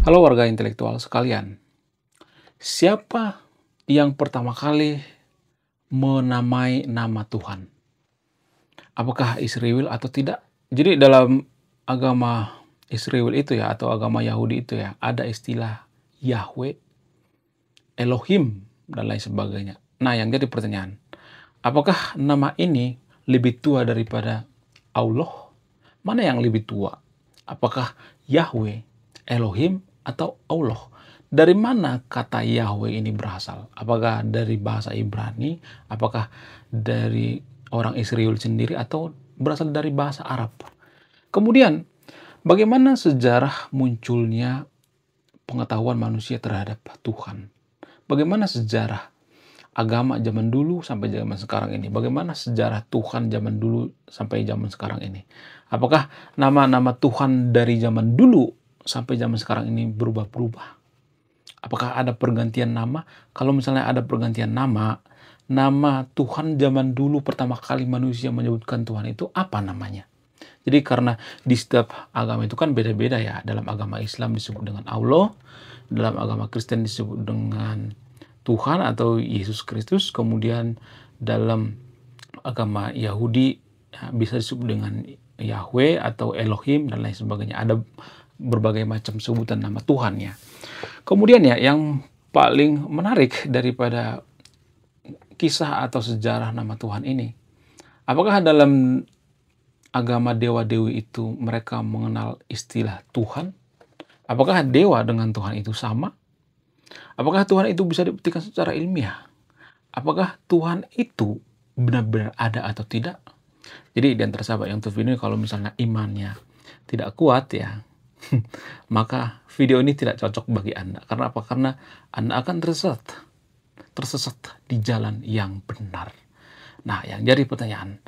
Halo warga intelektual sekalian, siapa yang pertama kali menamai nama Tuhan? Apakah Israel atau tidak? Jadi dalam agama Israel itu ya, atau agama Yahudi itu ya, ada istilah Yahweh, Elohim, dan lain sebagainya. Nah, yang jadi pertanyaan, apakah nama ini lebih tua daripada Allah? Mana yang lebih tua? Apakah Yahweh, Elohim, atau Allah? Dari mana kata Yahweh ini berasal? Apakah dari bahasa Ibrani? Apakah dari orang Israel sendiri? Atau berasal dari bahasa Arab? Kemudian, bagaimana sejarah munculnya pengetahuan manusia terhadap Tuhan? Bagaimana sejarah agama zaman dulu sampai zaman sekarang ini? Bagaimana sejarah Tuhan zaman dulu sampai zaman sekarang ini? Apakah nama-nama Tuhan dari zaman dulu sampai zaman sekarang ini berubah-berubah? Apakah ada pergantian nama? Kalau misalnya ada pergantian nama, nama Tuhan zaman dulu pertama kali manusia menyebutkan Tuhan itu apa namanya? Jadi karena di setiap agama itu kan beda-beda ya. Dalam agama Islam disebut dengan Allah, dalam agama Kristen disebut dengan Tuhan atau Yesus Kristus, kemudian dalam agama Yahudi ya, bisa disebut dengan Yahweh atau Elohim dan lain sebagainya. Ada berbagai macam sebutan nama Tuhan ya. Kemudian ya yang paling menarik daripada kisah atau sejarah nama Tuhan ini, apakah dalam agama dewa-dewi itu mereka mengenal istilah Tuhan? Apakah dewa dengan Tuhan itu sama? Apakah Tuhan itu bisa dibuktikan secara ilmiah? Apakah Tuhan itu benar-benar ada atau tidak? Jadi di antara sahabat yang nonton video ini, kalau misalnya imannya tidak kuat ya, maka video ini tidak cocok bagi Anda. Karena apa? Karena Anda akan tersesat di jalan yang benar. Nah, yang jadi pertanyaan,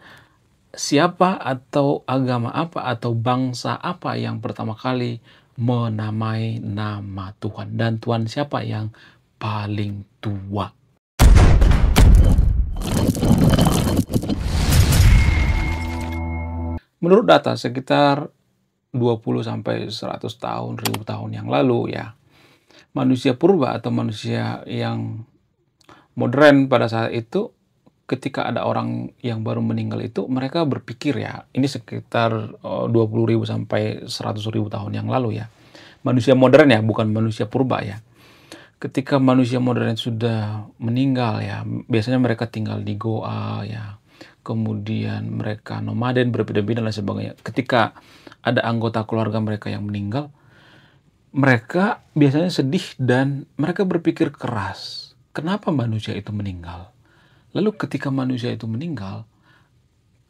siapa atau agama apa atau bangsa apa yang pertama kali menamai nama Tuhan? Dan Tuhan siapa yang paling tua? Menurut data sekitar 20 sampai 100 tahun, 1000 tahun yang lalu ya, manusia purba atau manusia yang modern pada saat itu, ketika ada orang yang baru meninggal itu, mereka berpikir ya, ini sekitar 20.000 sampai 100.000 tahun yang lalu ya. Manusia modern ya, bukan manusia purba ya. Ketika manusia modern sudah meninggal ya, biasanya mereka tinggal di goa ya. Kemudian mereka nomaden, berpindah-pindah dan sebagainya. Ketika ada anggota keluarga mereka yang meninggal, mereka biasanya sedih dan mereka berpikir keras. Kenapa manusia itu meninggal? Lalu ketika manusia itu meninggal,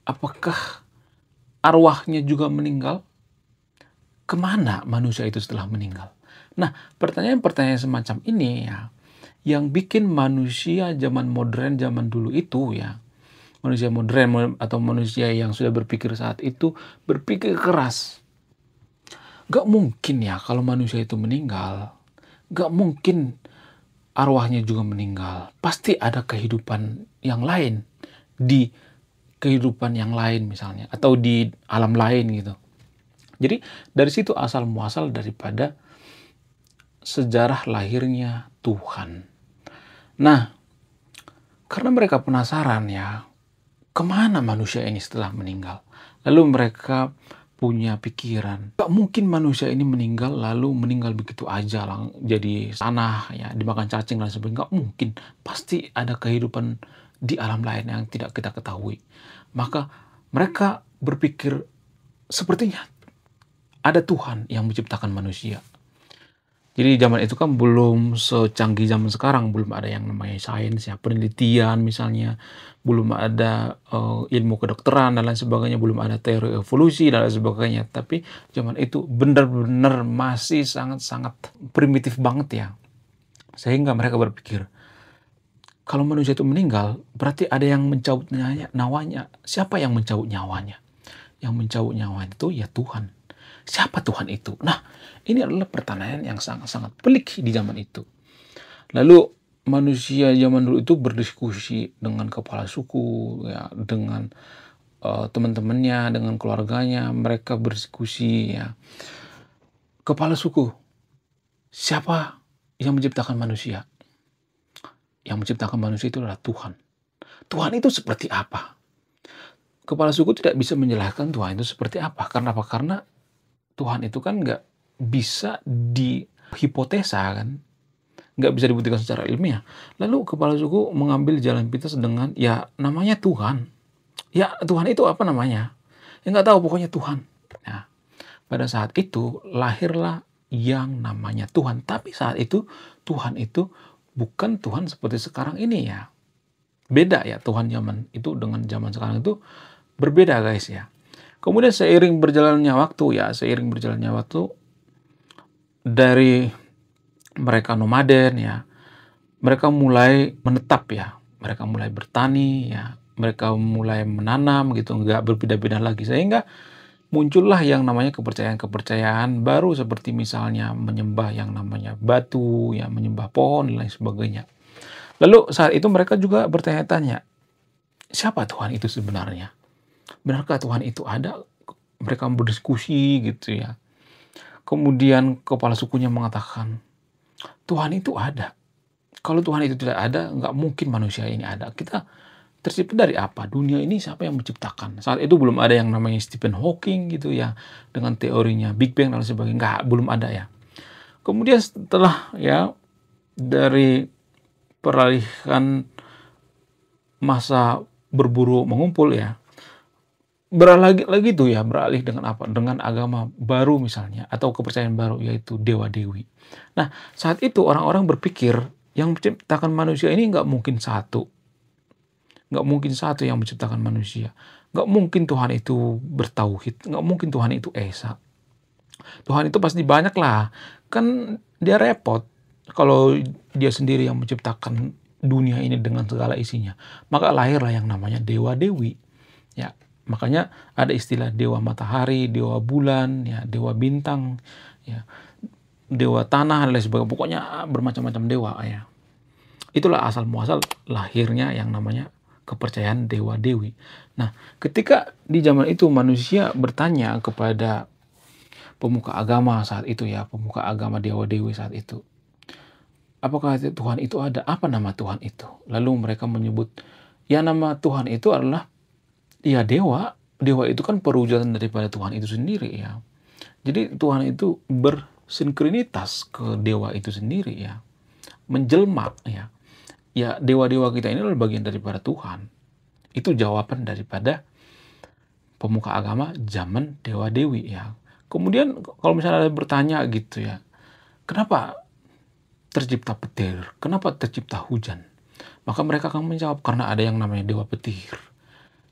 apakah arwahnya juga meninggal? Kemana manusia itu setelah meninggal? Nah, pertanyaan-pertanyaan semacam ini ya, yang bikin manusia zaman modern, zaman dulu itu ya, manusia modern atau manusia yang sudah berpikir saat itu, berpikir keras. Gak mungkin ya kalau manusia itu meninggal, gak mungkin arwahnya juga meninggal. Pasti ada kehidupan yang lain, di kehidupan yang lain misalnya, atau di alam lain gitu. Jadi dari situ asal muasal daripada sejarah lahirnya Tuhan. Nah, karena mereka penasaran ya, kemana manusia ini setelah meninggal? Lalu mereka punya pikiran, gak mungkin manusia ini meninggal lalu meninggal begitu aja lang, jadi tanah ya, dimakan cacing dan sebagainya. Gak mungkin, pasti ada kehidupan di alam lain yang tidak kita ketahui. Maka mereka berpikir sepertinya ada Tuhan yang menciptakan manusia. Jadi zaman itu kan belum secanggih zaman sekarang, belum ada yang namanya sains ya, penelitian misalnya, belum ada ilmu kedokteran dan lain sebagainya, belum ada teori evolusi dan lain sebagainya. Tapi zaman itu benar-benar masih sangat-sangat primitif banget ya. Sehingga mereka berpikir, kalau manusia itu meninggal, berarti ada yang mencabut nyawanya. Siapa yang mencabut nyawanya? Yang mencabut nyawanya itu ya Tuhan. Siapa Tuhan itu? Nah, ini adalah pertanyaan yang sangat-sangat pelik di zaman itu. Lalu manusia zaman dulu itu berdiskusi dengan kepala suku, ya, dengan teman-temannya, dengan keluarganya. Mereka berdiskusi ya. Kepala suku, Siapa yang menciptakan manusia? Yang menciptakan manusia itu adalah Tuhan. Tuhan itu seperti apa? Kepala suku tidak bisa menjelaskan Tuhan itu seperti apa. Karena apa? Karena Tuhan itu kan nggak bisa dihipotesa kan. Nggak bisa dibuktikan secara ilmiah. Lalu kepala suku mengambil jalan pintas dengan, ya namanya Tuhan. Ya Tuhan itu apa namanya? Ya nggak tahu, pokoknya Tuhan. Nah, pada saat itu lahirlah yang namanya Tuhan. Tapi saat itu Tuhan itu bukan Tuhan seperti sekarang ini ya. Beda ya Tuhan zaman itu dengan zaman sekarang itu berbeda guys ya. Kemudian seiring berjalannya waktu dari mereka nomaden ya, mereka mulai menetap ya, mereka mulai bertani ya, mereka mulai menanam gitu, nggak berpindah-pindah lagi, sehingga muncullah yang namanya kepercayaan-kepercayaan baru seperti misalnya menyembah yang namanya batu, ya menyembah pohon dan lain sebagainya. Lalu saat itu mereka juga bertanya-tanya, siapa Tuhan itu sebenarnya? Benarkah Tuhan itu ada? Mereka berdiskusi gitu ya. Kemudian kepala sukunya mengatakan, Tuhan itu ada. Kalau Tuhan itu tidak ada, nggak mungkin manusia ini ada. Kita tercipta dari apa? Dunia ini siapa yang menciptakan? Saat itu belum ada yang namanya Stephen Hawking gitu ya, dengan teorinya Big Bang dan sebagainya. Nggak, belum ada ya. Kemudian setelah ya dari peralihan masa berburu mengumpul ya, beralih lagi tuh ya, beralih dengan apa? Dengan agama baru misalnya, atau kepercayaan baru, yaitu dewa-dewi. Nah, saat itu orang-orang berpikir yang menciptakan manusia ini nggak mungkin satu. Nggak mungkin satu yang menciptakan manusia. Nggak mungkin Tuhan itu bertauhid. Nggak mungkin Tuhan itu esa. Tuhan itu pasti banyak lah. Kan dia repot kalau dia sendiri yang menciptakan dunia ini dengan segala isinya. Maka lahirlah yang namanya dewa-dewi. Ya, makanya ada istilah dewa matahari, dewa bulan, ya, dewa bintang, ya, dewa tanah dan lain sebagainya. Pokoknya bermacam-macam dewa ya. Itulah asal muasal lahirnya yang namanya kepercayaan dewa-dewi. Nah, ketika di zaman itu manusia bertanya kepada pemuka agama saat itu ya, pemuka agama dewa-dewi saat itu, apakah Tuhan itu ada? Apa nama Tuhan itu? Lalu mereka menyebut, ya nama Tuhan itu adalah, ya dewa. Dewa itu kan perwujudan daripada Tuhan itu sendiri ya. Jadi Tuhan itu bersinkronitas ke dewa itu sendiri ya. Menjelma ya. Ya dewa-dewa kita ini adalah bagian daripada Tuhan. Itu jawaban daripada pemuka agama zaman dewa-dewi ya. Kemudian kalau misalnya ada bertanya gitu ya, kenapa tercipta petir? Kenapa tercipta hujan? Maka mereka akan menjawab, karena ada yang namanya dewa petir.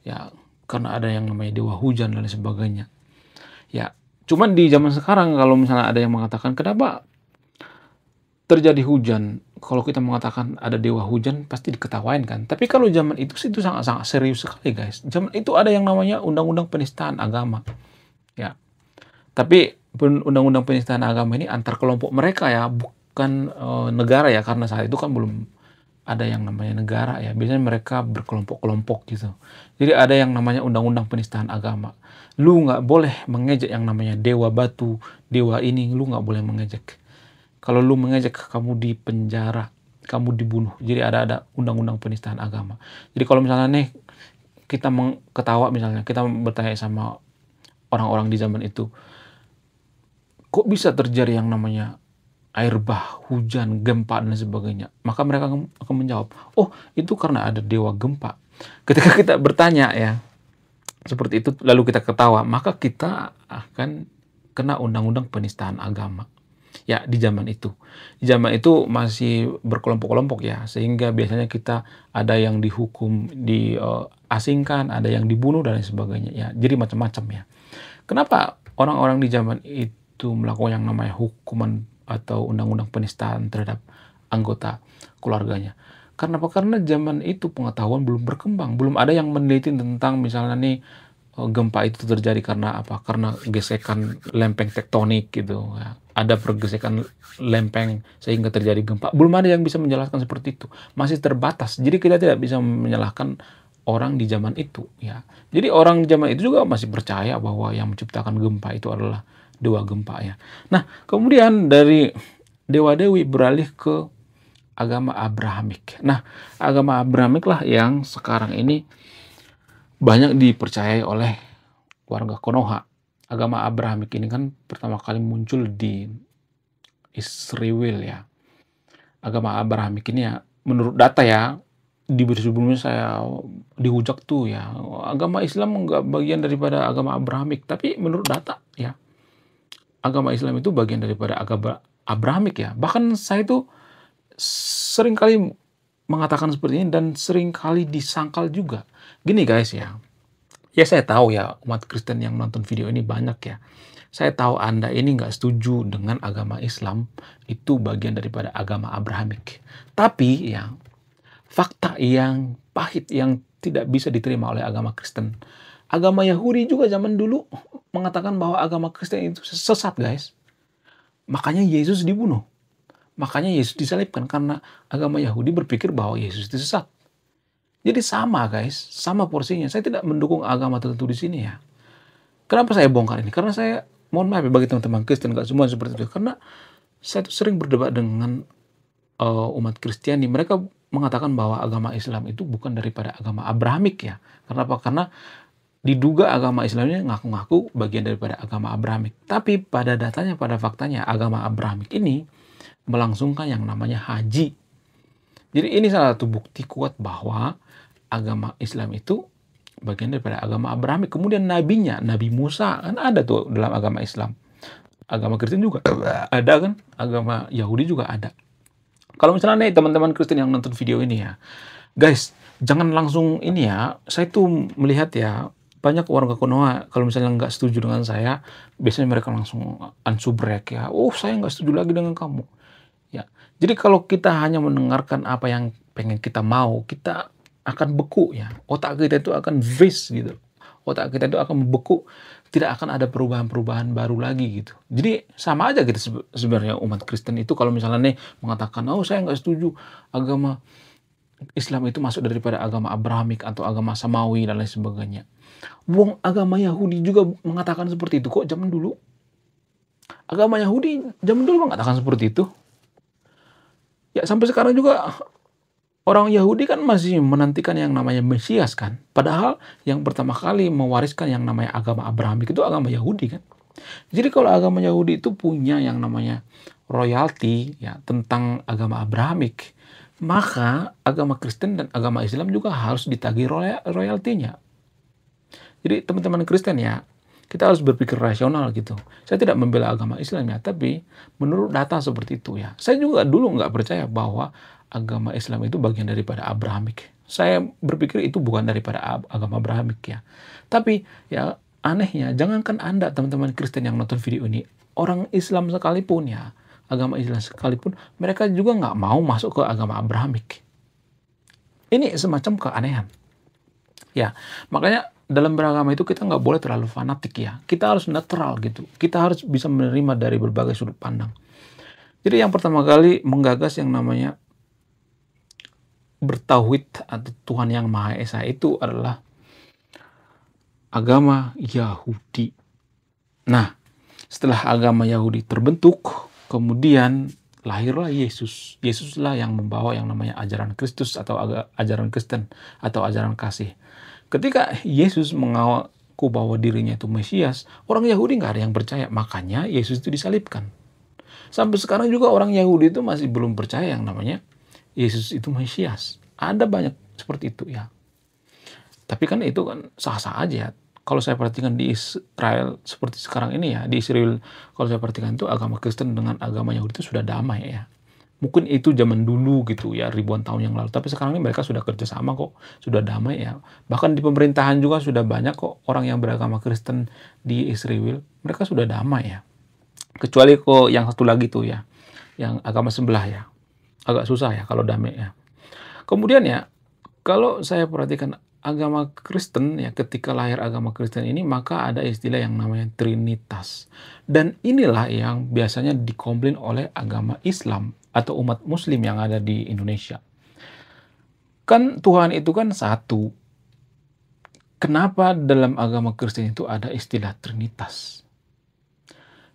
Ya, karena ada yang namanya dewa hujan dan lain sebagainya. Ya, cuman di zaman sekarang kalau misalnya ada yang mengatakan, kenapa terjadi hujan? Kalau kita mengatakan ada dewa hujan, pasti diketawain kan. Tapi kalau zaman itu sih itu sangat-sangat serius sekali guys. Zaman itu ada yang namanya undang-undang penistaan agama. Ya, tapi undang-undang penistaan agama ini antar kelompok mereka ya, bukan negara ya, karena saat itu kan belum ada yang namanya negara ya. Biasanya mereka berkelompok-kelompok gitu. Jadi ada yang namanya undang-undang penistaan agama. Lu nggak boleh mengejek yang namanya dewa batu, dewa ini, lu nggak boleh mengejek. Kalau lu mengejek, kamu dipenjara, kamu dibunuh. Jadi ada undang-undang penistaan agama. Jadi kalau misalnya nih kita ketawa misalnya, kita bertanya sama orang-orang di zaman itu, kok bisa terjadi yang namanya air bah, hujan, gempa, dan sebagainya? Maka mereka akan menjawab, oh itu karena ada dewa gempa. Ketika kita bertanya ya, seperti itu, lalu kita ketawa, maka kita akan kena undang-undang penistaan agama. Ya, di zaman itu. Di zaman itu masih berkelompok-kelompok ya, sehingga biasanya kita ada yang dihukum, diasingkan, ada yang dibunuh, dan lain sebagainya. Ya, jadi macam-macam ya. Kenapa orang-orang di zaman itu melakukan yang namanya hukuman atau undang-undang penistaan terhadap anggota keluarganya? Karena apa? Karena zaman itu pengetahuan belum berkembang, belum ada yang meneliti tentang misalnya nih gempa itu terjadi karena apa? Karena gesekan lempeng tektonik gitu. Ya. Ada pergesekan lempeng sehingga terjadi gempa. Belum ada yang bisa menjelaskan seperti itu. Masih terbatas. Jadi kita tidak bisa menyalahkan orang di zaman itu. Ya. Jadi orang di zaman itu juga masih percaya bahwa yang menciptakan gempa itu adalah dewa gempa ya. Nah, kemudian dari dewa-dewi beralih ke agama Abrahamik. Nah, agama Abrahamik lah yang sekarang ini banyak dipercayai oleh warga Konoha. Agama Abrahamik ini kan pertama kali muncul di Israel ya. Agama Abrahamik ini ya, menurut data ya, di sebelumnya saya dihujak tuh ya, agama Islam nggak bagian daripada agama Abrahamik. Tapi menurut data ya, agama Islam itu bagian daripada agama Abrahamik ya. Bahkan saya itu sering kali mengatakan seperti ini dan sering kali disangkal juga. Gini guys ya, ya saya tahu ya umat Kristen yang nonton video ini banyak ya. Saya tahu Anda ini nggak setuju dengan agama Islam itu bagian daripada agama Abrahamik. Tapi ya, fakta yang pahit yang tidak bisa diterima oleh agama Kristen. Agama Yahudi juga zaman dulu mengatakan bahwa agama Kristen itu sesat guys. Makanya Yesus dibunuh. Makanya Yesus disalibkan karena agama Yahudi berpikir bahwa Yesus itu sesat. Jadi sama guys, sama porsinya. Saya tidak mendukung agama tertentu di sini ya. Kenapa saya bongkar ini? Karena saya, mohon maaf ya bagi teman-teman Kristen, gak semua seperti itu. Karena saya tuh sering berdebat dengan umat Kristiani. Mereka mengatakan bahwa agama Islam itu bukan daripada agama Abrahamik ya. Kenapa? Karena diduga agama Islamnya ngaku-ngaku bagian daripada agama Abrahamik. Tapi pada datanya, pada faktanya, agama Abrahamik ini melangsungkan yang namanya haji. Jadi ini salah satu bukti kuat bahwa agama Islam itu bagian daripada agama Abrahamik. Kemudian nabinya, Nabi Musa kan ada tuh dalam agama Islam. Agama Kristen juga ada kan, agama Yahudi juga ada. Kalau misalnya nih teman-teman Kristen yang nonton video ini ya, guys, jangan langsung ini ya. Saya tuh melihat ya, banyak warga Konoha kalau misalnya nggak setuju dengan saya, biasanya mereka langsung ansubrek ya. Oh, saya nggak setuju lagi dengan kamu. Ya, jadi kalau kita hanya mendengarkan apa yang pengen kita mau, kita akan beku ya. Otak kita itu akan freeze gitu. Otak kita itu akan membeku, tidak akan ada perubahan-perubahan baru lagi gitu. Jadi sama aja gitu sebenarnya umat Kristen itu kalau misalnya nih mengatakan, oh saya nggak setuju agama Islam itu masuk daripada agama Abrahamik atau agama Samawi dan lain sebagainya. Wong agama Yahudi juga mengatakan seperti itu kok zaman dulu. Agama Yahudi zaman dulu mengatakan seperti itu. Ya sampai sekarang juga orang Yahudi kan masih menantikan yang namanya Mesias kan. Padahal yang pertama kali mewariskan yang namanya agama Abrahamik itu agama Yahudi kan. Jadi kalau agama Yahudi itu punya yang namanya royalti ya tentang agama Abrahamik, maka agama Kristen dan agama Islam juga harus ditagih royaltinya. Jadi teman-teman Kristen ya, kita harus berpikir rasional gitu. Saya tidak membela agama Islam ya, tapi menurut data seperti itu ya. Saya juga dulu nggak percaya bahwa agama Islam itu bagian daripada Abrahamik. Saya berpikir itu bukan daripada agama Abrahamik ya. Tapi ya anehnya, jangankan Anda teman-teman Kristen yang nonton video ini, orang Islam sekalipun ya, agama Islam sekalipun, mereka juga nggak mau masuk ke agama Abrahamik. Ini semacam keanehan. Ya, makanya dalam beragama itu kita nggak boleh terlalu fanatik ya. Kita harus netral gitu. Kita harus bisa menerima dari berbagai sudut pandang. Jadi yang pertama kali menggagas yang namanya bertauhid atau Tuhan yang Maha Esa itu adalah agama Yahudi. Nah, setelah agama Yahudi terbentuk, kemudian lahirlah Yesus. Yesuslah yang membawa yang namanya ajaran Kristus atau ajaran Kristen atau ajaran kasih. Ketika Yesus mengaku bahwa dirinya itu Mesias, orang Yahudi nggak ada yang percaya. Makanya Yesus itu disalibkan. Sampai sekarang juga orang Yahudi itu masih belum percaya yang namanya Yesus itu Mesias. Ada banyak seperti itu ya. Tapi kan itu kan sah-sah aja. Kalau saya perhatikan di Israel seperti sekarang ini ya, di Israel kalau saya perhatikan itu agama Kristen dengan agama Yahudi itu sudah damai ya. Mungkin itu zaman dulu gitu ya, ribuan tahun yang lalu. Tapi sekarang ini mereka sudah kerjasama kok, sudah damai ya. Bahkan di pemerintahan juga sudah banyak kok orang yang beragama Kristen di Israel. Mereka sudah damai ya. Kecuali kok yang satu lagi tuh ya, yang agama sebelah ya. Agak susah ya kalau damai ya. Kemudian ya, kalau saya perhatikan agama Kristen ya, ketika lahir agama Kristen ini maka ada istilah yang namanya Trinitas. Dan inilah yang biasanya dikomplain oleh agama Islam atau umat Muslim yang ada di Indonesia. Kan Tuhan itu kan satu. Kenapa dalam agama Kristen itu ada istilah Trinitas?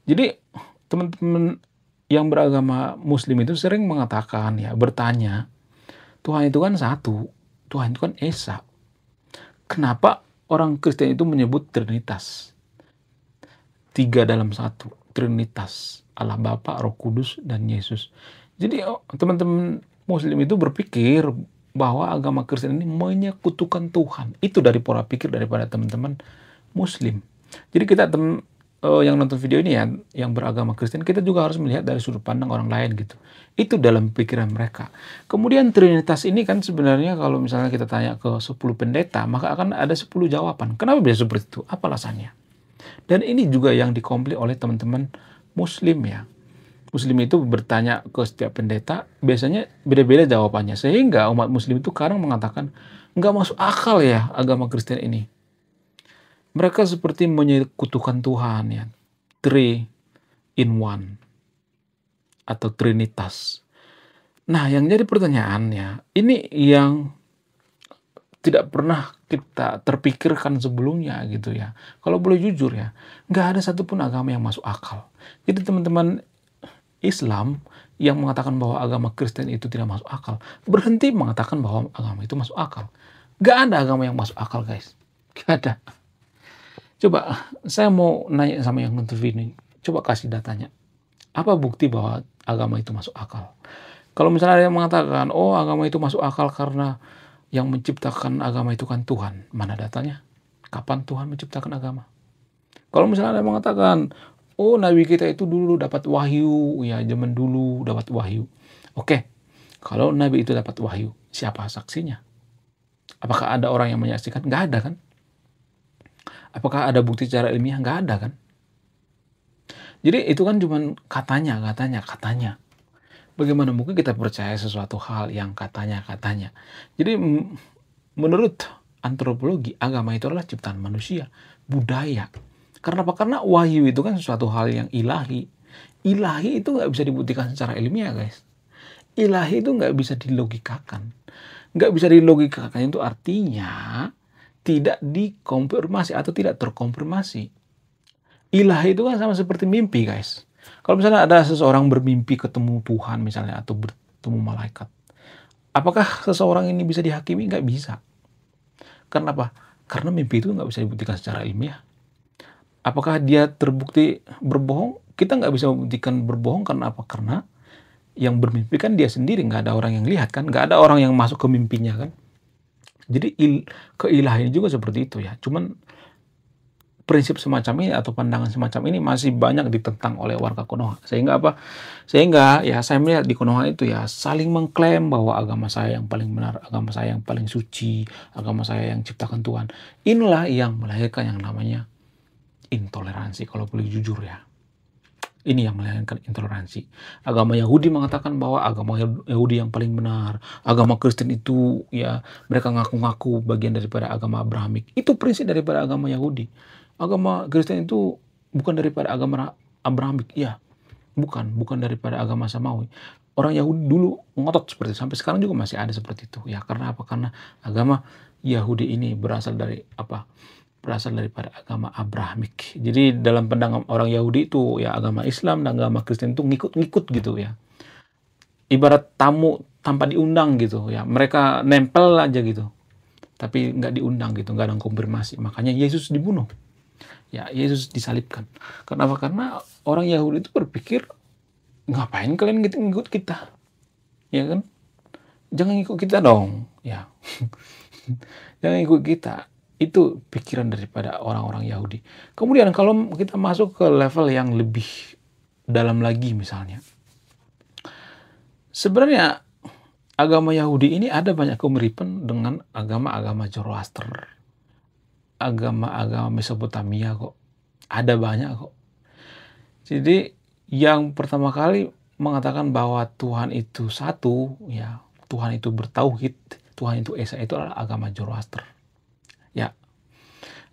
Jadi teman-teman yang beragama Muslim itu sering mengatakan ya, bertanya, Tuhan itu kan satu, Tuhan itu kan esa. Kenapa orang Kristen itu menyebut Trinitas? Tiga dalam satu, Trinitas, Allah Bapa, Roh Kudus, dan Yesus. Jadi teman-teman Muslim itu berpikir bahwa agama Kristen ini menyekutukan Tuhan. Itu dari pola pikir daripada teman-teman Muslim. Jadi kita yang nonton video ini ya, yang beragama Kristen, kita juga harus melihat dari sudut pandang orang lain gitu. Itu dalam pikiran mereka. Kemudian Trinitas ini kan sebenarnya kalau misalnya kita tanya ke 10 pendeta, maka akan ada 10 jawaban. Kenapa bisa seperti itu? Apa alasannya? Dan ini juga yang dikomplain oleh teman-teman Muslim ya. Muslim itu bertanya ke setiap pendeta, biasanya beda-beda jawabannya. Sehingga umat Muslim itu kadang mengatakan, nggak masuk akal ya agama Kristen ini. Mereka seperti menyekutukan Tuhan ya. Three in one. Atau Trinitas. Nah, yang jadi pertanyaannya, ini yang tidak pernah kita terpikirkan sebelumnya gitu ya. Kalau boleh jujur ya, nggak ada satupun agama yang masuk akal. Jadi teman-teman Islam yang mengatakan bahwa agama Kristen itu tidak masuk akal, berhenti mengatakan bahwa agama itu masuk akal. Nggak ada agama yang masuk akal, guys. Nggak ada. Coba, saya mau nanya sama yang nonton video ini. Coba kasih datanya. Apa bukti bahwa agama itu masuk akal? Kalau misalnya ada yang mengatakan, oh agama itu masuk akal karena yang menciptakan agama itu kan Tuhan. Mana datanya? Kapan Tuhan menciptakan agama? Kalau misalnya ada yang mengatakan, oh nabi kita itu dulu dapat wahyu, ya zaman dulu dapat wahyu. Oke, kalau nabi itu dapat wahyu, siapa saksinya? Apakah ada orang yang menyaksikan? Nggak ada kan? Apakah ada bukti secara ilmiah? Nggak ada kan? Jadi itu kan cuma katanya. Bagaimana mungkin kita percaya sesuatu hal yang katanya? Jadi menurut antropologi, agama itu adalah ciptaan manusia, budaya. Karena apa? Karena wahyu itu kan sesuatu hal yang ilahi. Ilahi itu nggak bisa dibuktikan secara ilmiah, guys. Ilahi itu nggak bisa dilogikakan. Nggak bisa dilogikakan itu artinya tidak dikonfirmasi atau tidak terkonfirmasi. Ilahi itu kan sama seperti mimpi, guys. Kalau misalnya ada seseorang bermimpi ketemu Tuhan misalnya atau bertemu malaikat, apakah seseorang ini bisa dihakimi? Nggak bisa. Karena apa? Karena mimpi itu nggak bisa dibuktikan secara ilmiah. Apakah dia terbukti berbohong? Kita nggak bisa membuktikan berbohong karena apa? Karena yang bermimpi kan dia sendiri, nggak ada orang yang lihat kan, nggak ada orang yang masuk ke mimpinya kan. Jadi keilahian juga seperti itu ya. Cuman prinsip semacam ini atau pandangan semacam ini masih banyak ditentang oleh warga Konoha. Sehingga apa? Sehingga ya saya melihat di Konoha itu ya saling mengklaim bahwa agama saya yang paling benar, agama saya yang paling suci, agama saya yang ciptakan Tuhan. Inilah yang melahirkan yang namanya intoleransi kalau boleh jujur ya. Ini yang melahirkan intoleransi. Agama Yahudi mengatakan bahwa agama Yahudi yang paling benar. Agama Kristen itu ya mereka ngaku-ngaku bagian daripada agama Abrahamik. Itu prinsip daripada agama Yahudi. Agama Kristen itu bukan daripada agama Abrahamik. Ya, bukan daripada agama Samawi. Orang Yahudi dulu ngotot seperti itu. Sampai sekarang juga masih ada seperti itu. Ya, karena apa? Karena agama Yahudi ini berasal dari apa? Berasal daripada agama Abrahamik. Jadi dalam pandangan orang Yahudi itu ya agama Islam dan agama Kristen itu ngikut-ngikut gitu ya. Ibarat tamu tanpa diundang gitu ya. Mereka nempel aja gitu. Tapi nggak diundang gitu, nggak ada konfirmasi. Makanya Yesus dibunuh. Ya, Yesus disalibkan. Kenapa? Karena orang Yahudi itu berpikir, ngapain kalian ngikut kita? Ya kan? Jangan ikut kita dong. Ya. Jangan ikut kita. Itu pikiran daripada orang-orang Yahudi. Kemudian kalau kita masuk ke level yang lebih dalam lagi misalnya. Sebenarnya agama Yahudi ini ada banyak kemiripan dengan agama-agama Zoroaster. Agama-agama Mesopotamia kok. Ada banyak kok. Jadi yang pertama kali mengatakan bahwa Tuhan itu satu, ya Tuhan itu bertauhid, Tuhan itu esa, itu adalah agama Zoroaster. Ya,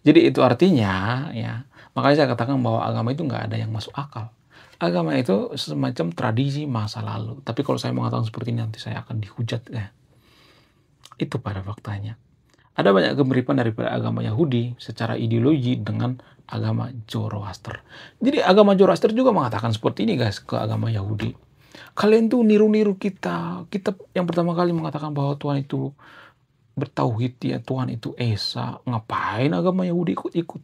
jadi itu artinya ya, makanya saya katakan bahwa agama itu nggak ada yang masuk akal. Agama itu semacam tradisi masa lalu. Tapi kalau saya mengatakan seperti ini nanti saya akan dihujat ya. Itu pada faktanya. Ada banyak kemiripan daripada agama Yahudi secara ideologi dengan agama Zoroaster. Jadi agama Zoroaster juga mengatakan seperti ini guys ke agama Yahudi. Kalian tuh niru-niru kita. Kita yang pertama kali mengatakan bahwa Tuhan itu bertauhid, ya Tuhan itu Esa. Ngapain agama Yahudi ikut-ikut?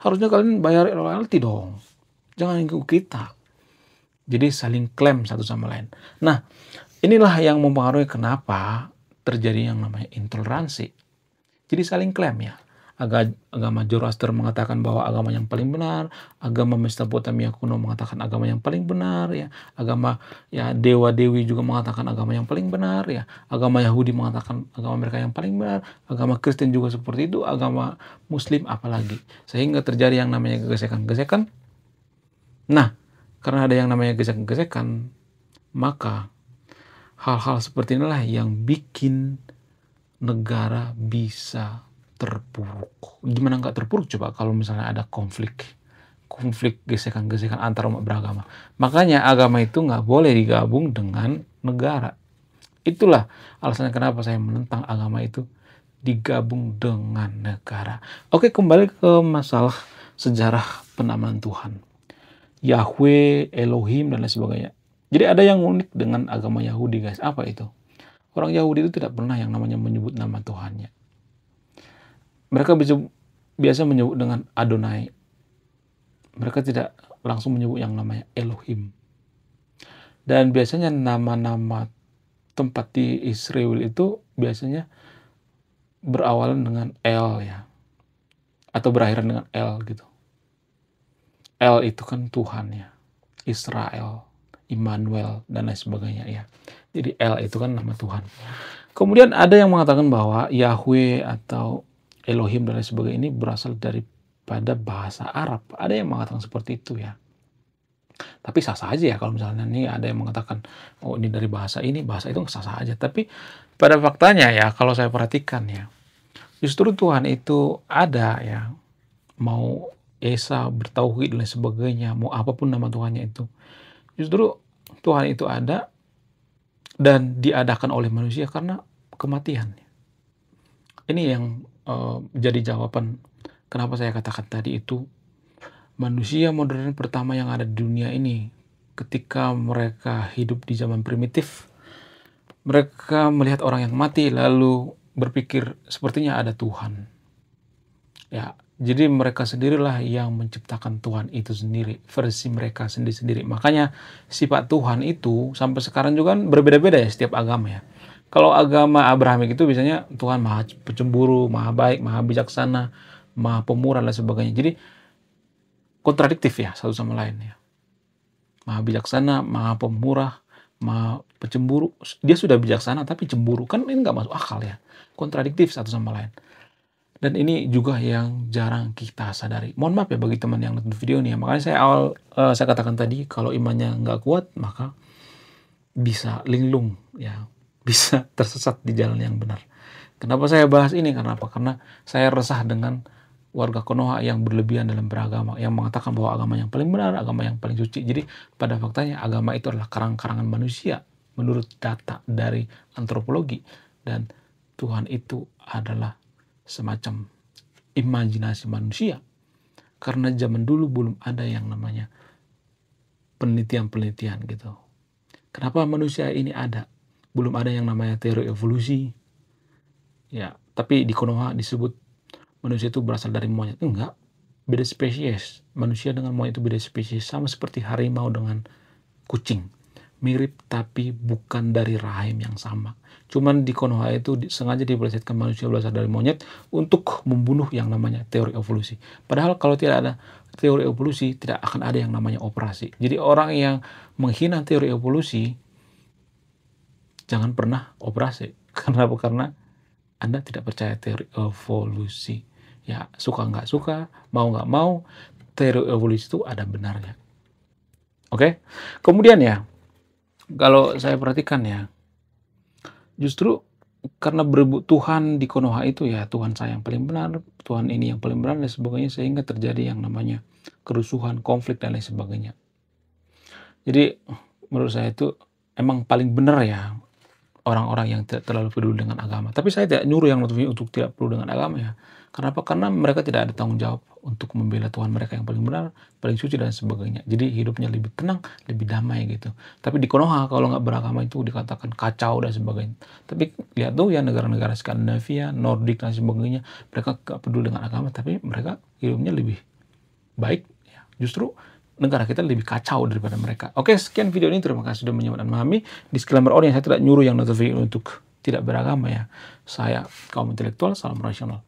Harusnya kalian bayar royalti dong. Jangan ikut kita. Jadi saling klaim satu sama lain. Nah, inilah yang mempengaruhi kenapa terjadi yang namanya intoleransi. Jadi saling klaim ya. Agama Zoroaster mengatakan bahwa agama yang paling benar, agama Mesopotamia kuno mengatakan agama yang paling benar ya, agama ya dewa-dewi juga mengatakan agama yang paling benar ya, agama Yahudi mengatakan agama mereka yang paling benar, agama Kristen juga seperti itu, agama Muslim apalagi. Sehingga terjadi yang namanya gesekan-gesekan. Nah, karena ada yang namanya gesekan-gesekan, maka hal-hal seperti inilah yang bikin negara bisa terpuruk. Gimana nggak terpuruk coba kalau misalnya ada konflik gesekan-gesekan antar umat beragama. Makanya agama itu nggak boleh digabung dengan negara. Itulah alasannya kenapa saya menentang agama itu digabung dengan negara. Oke, kembali ke masalah sejarah penamaan Tuhan. Yahweh, Elohim, dan lain sebagainya. Jadi ada yang unik dengan agama Yahudi guys. Apa itu? Orang Yahudi itu tidak pernah yang namanya menyebut nama Tuhannya. Mereka biasa menyebut dengan Adonai. Mereka tidak langsung menyebut yang namanya Elohim. Dan biasanya nama-nama tempat di Israel itu biasanya berawalan dengan El ya. Atau berakhiran dengan El gitu. El itu kan Tuhan ya. Israel, Immanuel, dan lain sebagainya ya. Jadi El itu kan nama Tuhan. Kemudian ada yang mengatakan bahwa Yahweh atau Elohim dan lain sebagainya ini berasal daripada bahasa Arab. Ada yang mengatakan seperti itu ya. Tapi sah-sah aja ya kalau misalnya nih ada yang mengatakan oh ini dari bahasa ini, bahasa itu sah-sah aja. Tapi pada faktanya ya kalau saya perhatikan ya, justru Tuhan itu ada ya. Mau Esa bertauhid dan lain sebagainya, mau apapun nama Tuhannya itu. Justru Tuhan itu ada dan diadakan oleh manusia karena kematian. Ini yang jadi jawaban kenapa saya katakan tadi itu manusia modern pertama yang ada di dunia ini. Ketika mereka hidup di zaman primitif, mereka melihat orang yang mati lalu berpikir sepertinya ada Tuhan. Ya, jadi mereka sendirilah yang menciptakan Tuhan itu sendiri, versi mereka sendiri-sendiri. Makanya sifat Tuhan itu sampai sekarang juga kan berbeda-beda ya setiap agama ya. Kalau agama Abrahamik itu biasanya Tuhan maha pencemburu, maha baik, maha bijaksana, maha pemurah dan sebagainya. Jadi kontradiktif ya satu sama lain ya. Maha bijaksana, maha pemurah, maha pencemburu. Dia sudah bijaksana tapi cemburu, kan ini nggak masuk akal ya. Kontradiktif satu sama lain. Dan ini juga yang jarang kita sadari. Mohon maaf ya bagi teman yang nonton video ini ya. Makanya saya katakan tadi kalau imannya nggak kuat maka bisa linglung ya, bisa tersesat di jalan yang benar. Kenapa saya bahas ini? Karena apa? Karena saya resah dengan warga Konoha yang berlebihan dalam beragama, yang mengatakan bahwa agama yang paling benar, agama yang paling suci. Jadi pada faktanya agama itu adalah karang-karangan manusia menurut data dari antropologi, dan Tuhan itu adalah semacam imajinasi manusia. Karena zaman dulu belum ada yang namanya penelitian-penelitian gitu. Kenapa manusia ini ada? Belum ada yang namanya teori evolusi. Ya, tapi di Konoha disebut manusia itu berasal dari monyet. Enggak, beda spesies. Manusia dengan monyet itu beda spesies. Sama seperti harimau dengan kucing. Mirip tapi bukan dari rahim yang sama. Cuman di Konoha itu sengaja dipelesetkan manusia berasal dari monyet untuk membunuh yang namanya teori evolusi. Padahal kalau tidak ada teori evolusi, tidak akan ada yang namanya operasi. Jadi orang yang menghina teori evolusi, jangan pernah operasi. Kenapa? Karena Anda tidak percaya teori evolusi. Ya, suka nggak suka, mau nggak mau, teori evolusi itu ada benarnya. Oke? Kemudian ya, kalau saya perhatikan ya, justru karena berebut Tuhan di Konoha itu ya, Tuhan saya yang paling benar, Tuhan ini yang paling benar dan sebagainya, sehingga terjadi yang namanya kerusuhan, konflik dan lain sebagainya. Jadi menurut saya itu emang paling benar ya orang-orang yang tidak terlalu peduli dengan agama. Tapi saya tidak nyuruh yang non-muslim untuk tidak peduli dengan agama ya. Kenapa? Karena mereka tidak ada tanggung jawab untuk membela Tuhan mereka yang paling benar, paling suci dan sebagainya. Jadi hidupnya lebih tenang, lebih damai gitu. Tapi di Konoha kalau nggak beragama itu dikatakan kacau dan sebagainya. Tapi lihat tuh ya negara-negara Skandinavia, Nordik dan sebagainya, mereka nggak peduli dengan agama, tapi mereka hidupnya lebih baik. Ya. Justru negara kita lebih kacau daripada mereka. Oke, sekian video ini. Terima kasih sudah menyimak dan memahami. Disclaimer audiens, saya tidak nyuruh yang non-muslim untuk tidak beragama ya. Saya kaum intelektual, salam rasional.